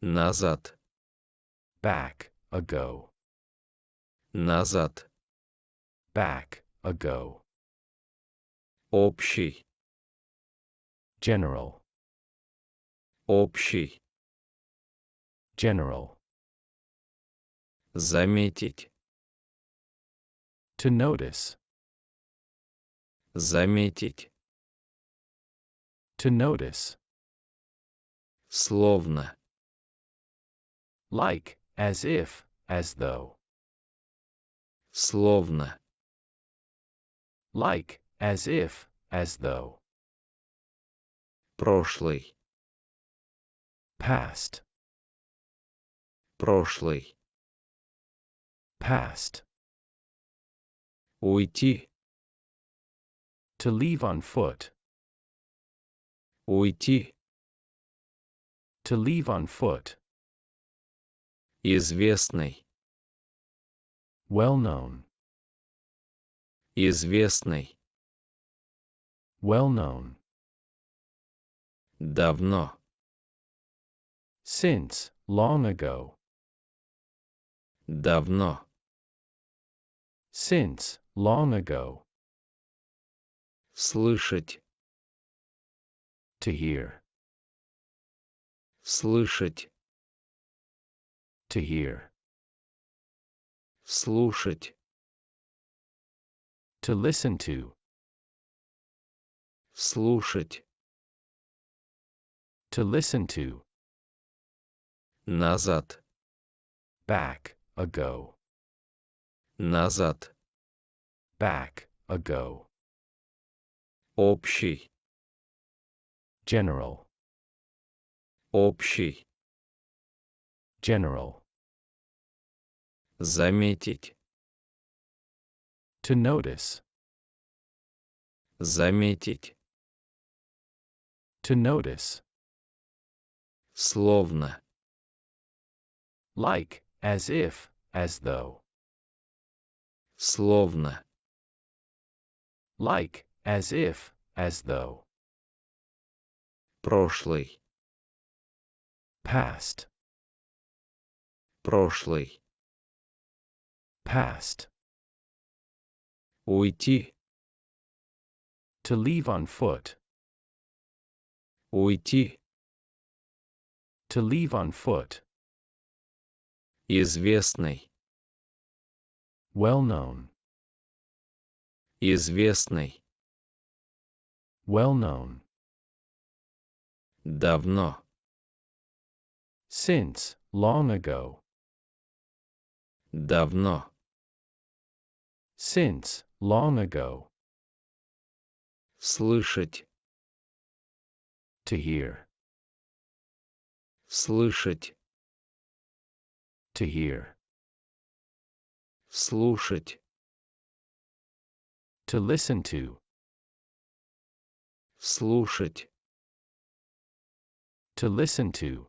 назад, back, ago, назад, back, ago, общий, general, общий, general, заметить, to notice, заметить, to notice, словно, like, as if, as though, словно, like, as if, as though, прошлый, past, прошлый, past, уйти, to leave on foot, уйти, to leave on foot, известный, well known, известный, well known, давно, since, long ago, давно, since, long ago, слышать, to hear, слышать, to hear, слушать, to listen to, слушать, to listen to, назад, back, ago, назад, back, ago, общий, general, общий, general, заметить, to notice, заметить, to notice, словно, like, as if, as though, словно, like, as if, as though, прошлый, past, прошлый, past, уйти, to leave on foot, уйти, to leave on foot, известный, well known, известный, well known, давно, since, long ago, давно, since, long ago, слышать, to hear, слышать, to hear, слушать, to listen to, слушать, to listen to,